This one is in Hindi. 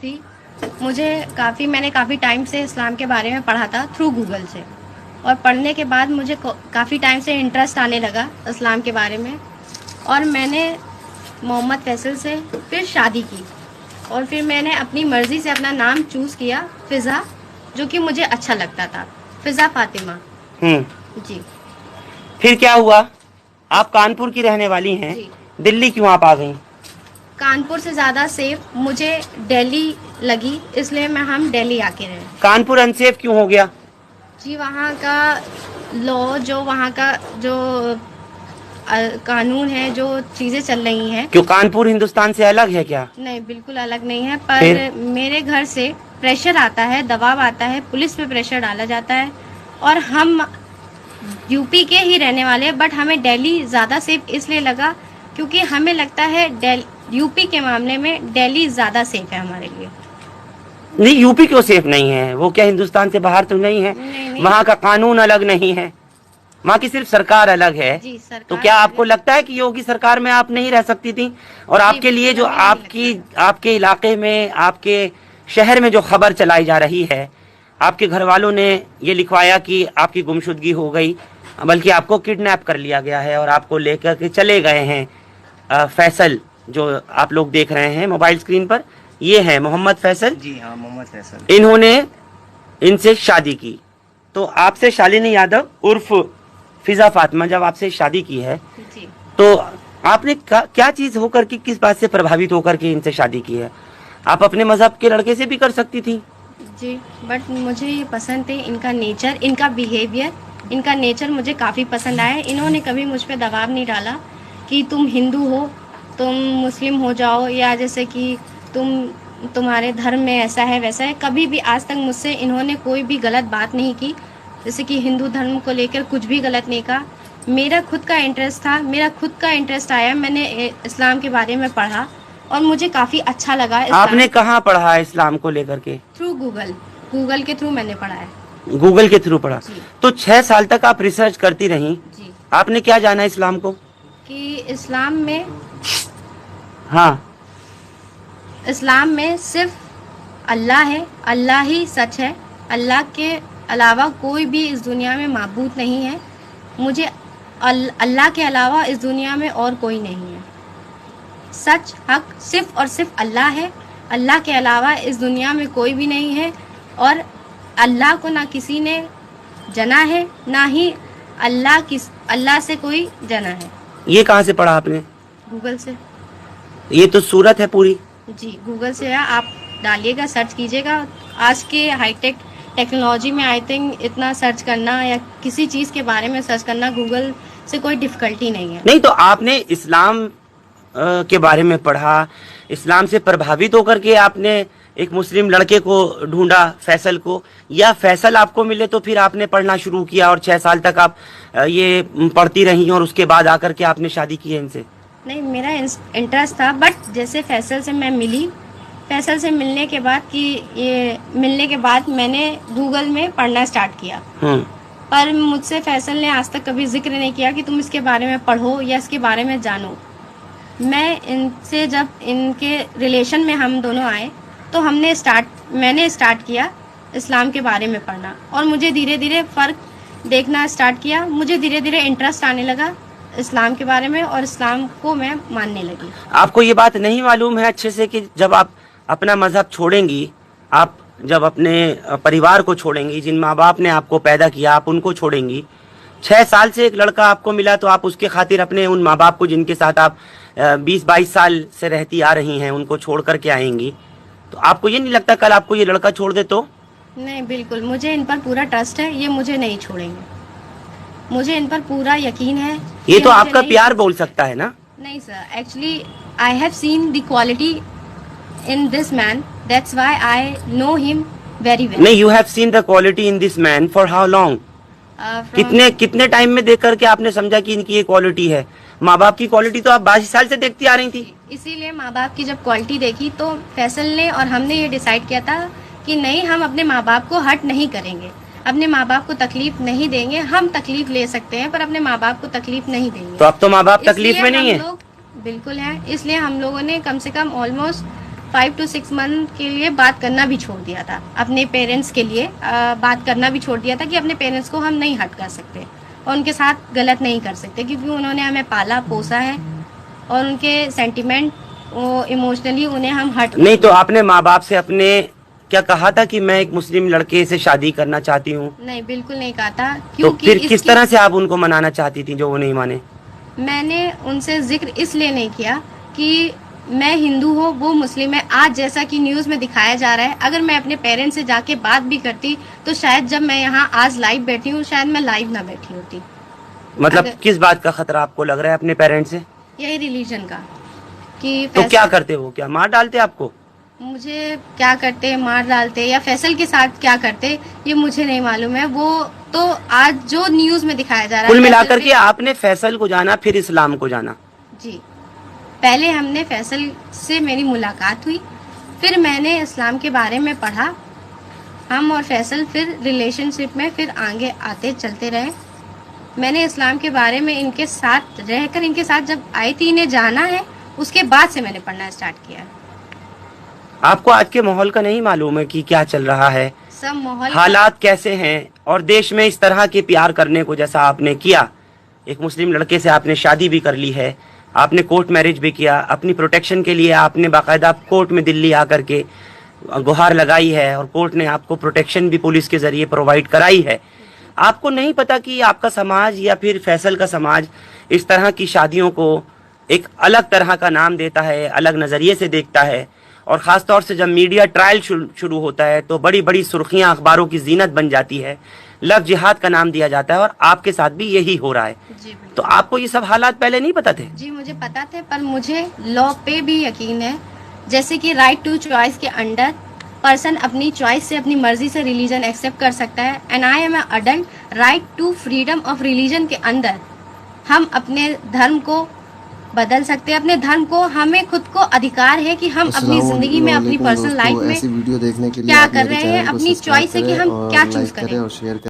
थी, मैंने काफ़ी टाइम से इस्लाम के बारे में पढ़ा था थ्रू गूगल से, और पढ़ने के बाद मुझे काफ़ी टाइम से इंटरेस्ट आने लगा इस्लाम के बारे में, और मैंने मोहम्मद फैसल से फिर शादी की, और फिर मैंने अपनी मर्ज़ी से अपना नाम चूज़ किया फ़िज़ा, जो कि मुझे अच्छा लगता था, फ़िज़ा फ़ातिमा। जी। फिर क्या हुआ? आप कानपुर की रहने वाली हैं, दिल्ली क्यों आप आ गई? कानपुर से ज़्यादा सेफ मुझे दिल्ली लगी, इसलिए हम दिल्ली आके रहे। कानपुर अनसेफ क्यों हो गया? जी, वहाँ का लॉ, जो वहाँ का जो कानून है, जो चीज़ें चल रही हैं। क्यों कानपुर हिंदुस्तान से अलग है क्या? नहीं, बिल्कुल अलग नहीं है, पर मेरे घर से प्रेशर आता है, दबाव आता है, पुलिस पे प्रेशर डाला जाता है, और हम यूपी के ही रहने वाले हैं, बट हमें दिल्ली ज़्यादा सेफ इसलिए लगा क्योंकि हमें लगता है यूपी के मामले में दिल्ली ज़्यादा सेफ है हमारे लिए। नहीं, यूपी क्यों सेफ नहीं है? वो क्या हिंदुस्तान से बाहर तो नहीं है? नहीं। वहाँ का कानून अलग नहीं है, वहाँ की सिर्फ सरकार अलग है। जी, सरकार। तो क्या आपको लगता है कि योगी सरकार में आप नहीं रह सकती थी? और आपके लिए जो आपके इलाके में, आपके शहर में जो खबर चलाई जा रही है, आपके घर वालों ने ये लिखवाया कि आपकी गुमशुदगी हो गई, बल्कि आपको किडनैप कर लिया गया है और आपको लेकर के चले गए हैं फैसल, जो आप लोग देख रहे हैं मोबाइल स्क्रीन पर, ये है मोहम्मद फैसल। जी हाँ, मोहम्मद फैसल। इन्होंने इनसे शादी की। तो आपसे शालिनी यादव उर्फ फिजा फातिमा जब आपसे शादी की है, जी, तो आपने क्या चीज होकर के, किस बात से प्रभावित होकर के इनसे शादी की है? आप अपने मजहब के लड़के से भी कर सकती थी। जी, बट मुझे ये पसंद थे, इनका नेचर, इनका बिहेवियर, इनका नेचर मुझे काफ़ी पसंद आया। इन्होंने कभी मुझ पे दबाव नहीं डाला कि तुम हिंदू हो, तुम मुस्लिम हो जाओ, या जैसे कि तुम्हारे धर्म में ऐसा है वैसा है। कभी भी आज तक मुझसे इन्होंने कोई भी गलत बात नहीं की, जैसे कि हिंदू धर्म को लेकर कुछ भी गलत नहीं कहा। मेरा खुद का इंटरेस्ट था, मेरा खुद का इंटरेस्ट आया, मैंने इस्लाम के बारे में पढ़ा और मुझे काफ़ी अच्छा लगा। आपने कहाँ पढ़ा है इस्लाम को लेकर के? थ्रू गूगल के थ्रू मैंने पढ़ा है। गूगल के थ्रू पढ़ा। तो 6 साल तक आप रिसर्च करती रही। जी। आपने क्या जाना इस्लाम को? कि इस्लाम में, हाँ, इस्लाम में सिर्फ अल्लाह है, अल्लाह ही सच है, अल्लाह के अलावा कोई भी इस दुनिया में माबूद नहीं है। मुझे अल्लाह के अलावा इस दुनिया में और कोई नहीं है। सच हक सिर्फ और सिर्फ अल्लाह है, अल्लाह के अलावा इस दुनिया में कोई भी नहीं है, और अल्लाह को ना किसी ने जना है, ना ही अल्लाह से कोई जना है। ये कहाँ से पढ़ा आपने? गूगल से। ये तो सूरत है पूरी। जी, गूगल से है, आप डालिएगा, सर्च कीजिएगा। आज के हाईटेक टेक्नोलॉजी में आई थिंक इतना सर्च करना या किसी चीज़ के बारे में सर्च करना गूगल से कोई डिफ़िकल्टी नहीं है। नहीं, तो आपने इस्लाम के बारे में पढ़ा, इस्लाम से प्रभावित होकर के आपने एक मुस्लिम लड़के को ढूंढा, फैसल को, या फैसल आपको मिले तो फिर आपने पढ़ना शुरू किया और 6 साल तक आप ये पढ़ती रही और उसके बाद आकर के आपने शादी की है इनसे? नहीं, मेरा इंटरेस्ट था, बट जैसे फैसल से मैं मिली, फैसल से मिलने के बाद मैंने गूगल में पढ़ना स्टार्ट किया। पर मुझसे फैसल ने आज तक कभी जिक्र नहीं किया कि तुम इसके बारे में पढ़ो या इसके बारे में जानो। मैं इनसे जब इनके रिलेशन में हम दोनों आए तो मैंने स्टार्ट किया इस्लाम के बारे में पढ़ना, और मुझे धीरे धीरे फ़र्क देखना स्टार्ट किया। मुझे धीरे धीरे इंटरेस्ट आने लगा इस्लाम के बारे में, और इस्लाम को मैं मानने लगी। आपको ये बात नहीं मालूम है अच्छे से कि जब आप अपना मजहब छोड़ेंगी, आप जब अपने परिवार को छोड़ेंगी, जिन माँ बाप ने आपको पैदा किया, आप उनको छोड़ेंगी। 6 साल से एक लड़का आपको मिला तो आप उसके खातिर अपने उन माँ बाप को, जिनके साथ आप 20-22 साल से रहती आ रही हैं, उनको छोड़ करके आएंगी। तो आपको ये नहीं लगता कल आपको ये लड़का छोड़ दे तो? नहीं, बिल्कुल, मुझे इन पर पूरा ट्रस्ट है, ये मुझे नहीं छोड़ेंगे, मुझे इन पर पूरा यकीन है। ये तो आपका प्यार बोल सकता है ना? नहीं sir, actually I have seen the quality in this man, that's why I know him very well. नहीं, you have seen the quality in this man for how long? कितने टाइम में देख करके आपने समझा कि इनकी ये क्वालिटी है? माँ बाप की क्वालिटी तो आप 22 साल से देखती आ रही थी। इसीलिए माँ बाप की जब क्वालिटी देखी तो फैसल ने और हमने ये डिसाइड किया था कि नहीं, हम अपने माँ बाप को हर्ट नहीं करेंगे, अपने माँ बाप को तकलीफ नहीं देंगे। हम तकलीफ ले सकते हैं पर अपने माँ बाप को तकलीफ नहीं देंगे। तो अब तो माँ बाप तकलीफ में नहीं है? बिल्कुल है, इसलिए हम लोगों ने कम से कम ऑलमोस्ट 5 to 6 मंथ के लिए बात करना भी छोड़ दिया था अपने पेरेंट्स के लिए। बात करना भी छोड़ दिया था कि अपने पेरेंट्स को हम नहीं हर्ट कर सकते और उनके साथ गलत नहीं कर सकते, क्योंकि उन्होंने हमें पाला पोसा है और उनके सेंटिमेंट वो इमोशनली उन्हें हम हर्ट नहीं। तो आपने माँ बाप से अपने क्या कहा था कि मैं एक मुस्लिम लड़के से शादी करना चाहती हूँ? नहीं, बिल्कुल नहीं कहा था। तो फिर किस तरह से आप उनको मनाना चाहती थी जो वो नहीं माने? मैंने उनसे जिक्र इसलिए नहीं किया कि मैं हिंदू हूँ, वो मुस्लिम है। आज जैसा कि न्यूज़ में दिखाया जा रहा है, अगर मैं अपने पेरेंट्स से जाके बात भी करती तो शायद जब मैं यहाँ आज लाइव बैठी हूँ, शायद मैं लाइव ना बैठी होती। मतलब किस बात का खतरा आपको लग रहा है अपने पेरेंट्स से? यही रिलीजन का कि तो क्या करते वो, क्या मार डालते आपको? मुझे क्या करते, मार डालते या फैसल के साथ क्या करते ये मुझे नहीं मालूम है। वो तो आज जो न्यूज़ में दिखाया जा रहा है। कुल मिलाकर के आपने फैसल को जाना फिर इस्लाम को जाना? जी, पहले हमने फैसल से मेरी मुलाकात हुई, फिर मैंने इस्लाम के बारे में पढ़ा। हम और फैसल फिर रिलेशनशिप में फिर आगे आते चलते रहे। मैंने इस्लाम के बारे में इनके साथ रहकर, इनके साथ जब आई थी, इन्हें जाना है, उसके बाद से मैंने पढ़ना स्टार्ट किया। आपको आज के माहौल का नहीं मालूम है कि क्या चल रहा है, सब माहौल हालात कैसे हैं? और देश में इस तरह के प्यार करने को जैसा आपने किया, एक मुस्लिम लड़के से आपने शादी भी कर ली है, आपने कोर्ट मैरिज भी किया, अपनी प्रोटेक्शन के लिए आपने बाकायदा कोर्ट में दिल्ली आकर के गुहार लगाई है और कोर्ट ने आपको प्रोटेक्शन भी पुलिस के जरिए प्रोवाइड कराई है। आपको नहीं पता कि आपका समाज या फिर फैसल का समाज इस तरह की शादियों को एक अलग तरह का नाम देता है, अलग नज़रिए से देखता है। और ख़ास तौर से जब मीडिया ट्रायल शुरू होता है तो बड़ी बड़ी सुर्खियां अखबारों की जीनत बन जाती है, लव जिहाद का नाम दिया जाता है, और आपके साथ भी यही हो रहा है। तो आपको ये सब हालात पहले नहीं पता थे? जी मुझे पता थे, पर मुझे लॉ पे भी यकीन है। जैसे कि राइट टू चॉइस के अंडर पर्सन अपनी चॉइस से, अपनी मर्जी से रिलीजन एक्सेप्ट कर सकता है। And I am adult, right to freedom of religion के अंदर हम अपने धर्म को बदल सकते हैं। अपने धर्म को, हमें खुद को अधिकार है कि हम अपनी जिंदगी में, अपनी पर्सनल लाइफ में क्या कर रहे हैं, अपनी चॉइस है कि हम क्या चूज करें।